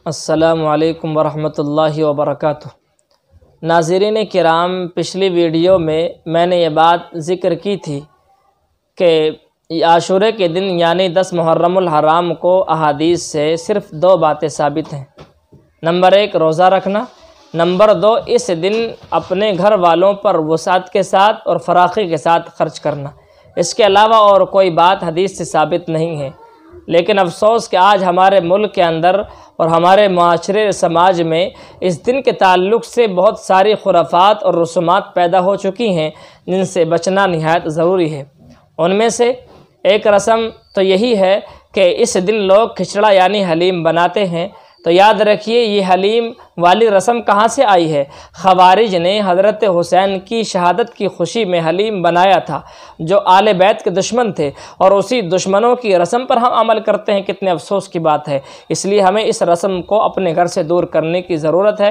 السلام علیکم ورحمۃ اللہ وبرکاتہ۔ ناظرین کرام، پچھلی ویڈیو میں نے یہ بات ذکر کی تھی کہ عاشورے کے دن یعنی 10 محرم الحرام کو احادیث سے صرف 2 باتیں ثابت ہیں۔ نمبر 1 روزہ رکھنا، نمبر 2 اس دن اپنے گھر والوں پر وسعت کے ساتھ اور فراخی کے ساتھ خرچ کرنا۔ اس کے علاوہ اور کوئی بات حدیث سے ثابت نہیں ہے۔ لیکن افسوس کہ آج ہمارے ملک کے اندر اور ہمارے معاشرے سماج میں اس دن کے تعلق سے بہت ساری خرافات اور رسومات پیدا ہو چکی ہیں جن سے بچنا نہایت ضروری ہے۔ ان میں سے ایک رسم تو یہی ہے کہ اس دن لوگ کھچڑا یعنی حلیم بناتے ہیں۔ تو یاد رکھیے یہ حلیم والی رسم کہاں سے آئی ہے؟ خوارج نے حضرت حسین کی شہادت کی خوشی میں حلیم بنایا تھا جو آل بیت کے دشمن تھے، اور اسی دشمنوں کی رسم پر ہم عمل کرتے ہیں۔ کتنے افسوس کی بات ہے۔ اس لیے ہمیں اس رسم کو اپنے گھر سے دور کرنے کی ضرورت ہے۔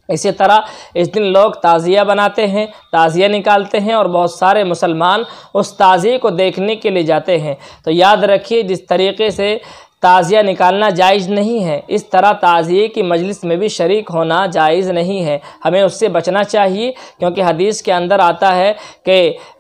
اسی طرح اس دن لوگ تعزیہ بناتے ہیں، تعزیہ نکالتے ہیں، اور بہت سارے مسلمان اس تعزیے کو دیکھنے کے لیے جاتے ہیں۔ تو یاد رکھیے جس طریقے سے تعزیہ نکالنا جائز نہیں ہے، اس طرح تعزیے کی مجلس میں بھی شریک ہونا جائز نہیں ہے۔ ہمیں اس سے بچنا چاہیے، کیونکہ حدیث کے اندر آتا ہے کہ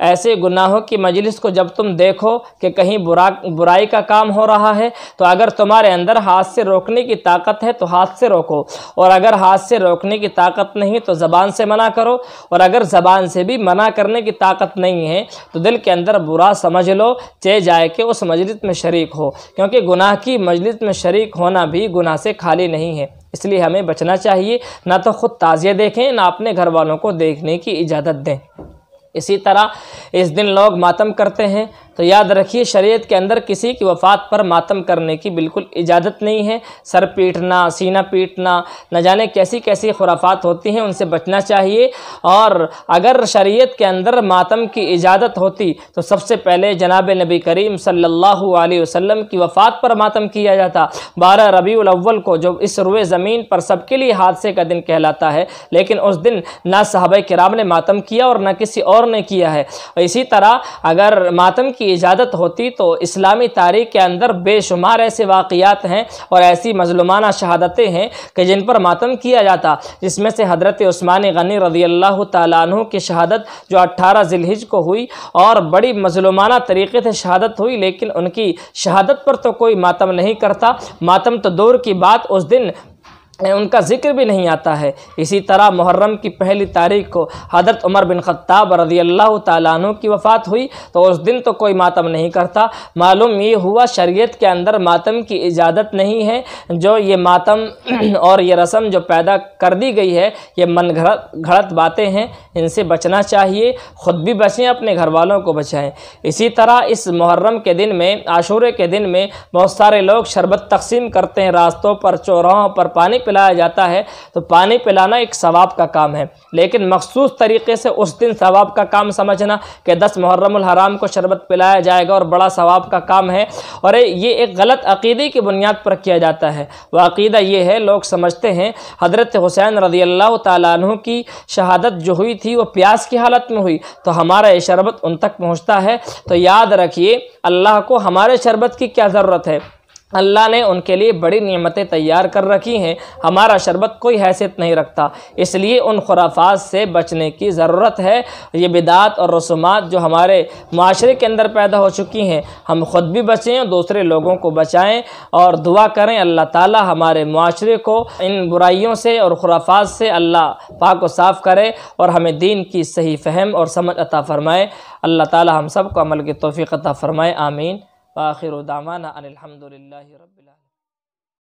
ایسے گناہوں کی مجلس کو جب تم دیکھو کہ کہیں برائی کا کام ہو رہا ہے تو اگر تمہارے اندر ہاتھ سے روکنے کی طاقت ہے تو ہاتھ سے روکو، اور اگر ہاتھ سے روکنے کی طاقت نہیں تو زبان سے منع کرو، اور اگر زبان سے بھی منع کرنے کی طاقت نہیں ہے تو دل کے اندر برا سمجھ لو، چہ جائے کہ اس مجلس میں شریک ہو، کیونکہ گناہ کی مجلس میں شریک ہونا بھی گناہ سے خالی نہیں ہے۔ اس لیے ہمیں بچنا چاہیے، نہ تو خود تعزیہ دیکھیں نہ اپنے گھر والوں کو دیکھنے کی اجازت دیں۔ اسی طرح اس دن لوگ ماتم کرتے ہیں۔ تو یاد رکھیے شریعت کے اندر کسی کی وفات پر ماتم کرنے کی بالکل اجازت نہیں ہے۔ سر پیٹنا، سینہ پیٹنا، نہ جانے کیسی کیسی خرافات ہوتی ہیں، ان سے بچنا چاہیے۔ اور اگر شریعت کے اندر ماتم کی اجازت ہوتی تو سب سے پہلے جناب نبی کریم صلی اللہ علیہ وسلم کی وفات پر ماتم کیا جاتا 12 ربیع الاول کو، جو اس روئے زمین پر سب کے لیے حادثے کا دن کہلاتا ہے۔ لیکن اس دن نہ صحابہ کرام نے ماتم کیا اور نہ کسی اور نے کیا ہے۔ اور اسی طرح اگر ماتم کی اجازت ہوتی تو اسلامی تاریخ کے اندر بے شمار ایسے واقعات ہیں اور ایسی مظلومانہ شہادتیں ہیں کہ جن پر ماتم کیا جاتا، جس میں سے حضرت عثمان غنی رضی اللہ تعالیٰ عنہ کی شہادت جو 18 ذی الحجہ کو ہوئی، اور بڑی مظلومانہ طریقے سے شہادت ہوئی، لیکن ان کی شہادت پر تو کوئی ماتم نہیں کرتا۔ ماتم تو دور کی بات، اس دن ان کا ذکر بھی نہیں آتا ہے۔ اسی طرح محرم کی پہلی تاریخ کو حضرت عمر بن خطاب رضی اللہ تعالیٰ عنہ کی وفات ہوئی تو اس دن تو کوئی ماتم نہیں کرتا۔ معلوم یہ ہوا شریعت کے اندر ماتم کی اجازت نہیں ہے۔ جو یہ ماتم اور یہ رسم جو پیدا کر دی گئی ہے، یہ من گھڑت باتیں ہیں، ان سے بچنا چاہیے۔ خود بھی بچیں، اپنے گھر والوں کو بچائیں۔ اسی طرح اس محرم کے دن میں، عاشورے کے دن میں، بہت سارے لوگ شربت تقسیم کرتے ہیں، راستوں پر، چوراہوں پر پانی پلایا جاتا ہے۔ تو پانی پلانا ایک ثواب کا کام ہے، لیکن مخصوص طریقے سے اس دن ثواب کا کام سمجھنا کہ 10 محرم الحرام کو شربت پلایا جائے گا اور بڑا ثواب کا کام ہے، اور یہ ایک غلط عقیدے کی بنیاد پر کیا جاتا ہے۔ وہ عقیدہ یہ ہے، لوگ سمجھتے ہیں حضرت حسین رضی اللہ تعالیٰ عنہ کی شہادت جو ہوئی تھی وہ پیاس کی حالت میں ہوئی، تو ہمارا یہ شربت ان تک پہنچتا ہے۔ تو یاد رکھیے اللہ کو ہمارے شربت کی کیا ضرورت ہے؟ اللہ نے ان کے لیے بڑی نعمتیں تیار کر رکھی ہیں، ہمارا شربت کوئی حیثیت نہیں رکھتا۔ اس لیے ان خرافات سے بچنے کی ضرورت ہے۔ یہ بدعات اور رسومات جو ہمارے معاشرے کے اندر پیدا ہو چکی ہیں، ہم خود بھی بچیں اور دوسرے لوگوں کو بچائیں، اور دعا کریں اللہ تعالی ہمارے معاشرے کو ان برائیوں سے اور خرافات سے اللہ پاک و صاف کرے اور ہمیں دین کی صحیح فہم اور سمجھ عطا فرمائے۔ اللہ تعالی ہم سب کو عمل کی توفیق عطا فرمائے، آمین۔ وآخر دعوانا ان الحمد للہ رب العالمین۔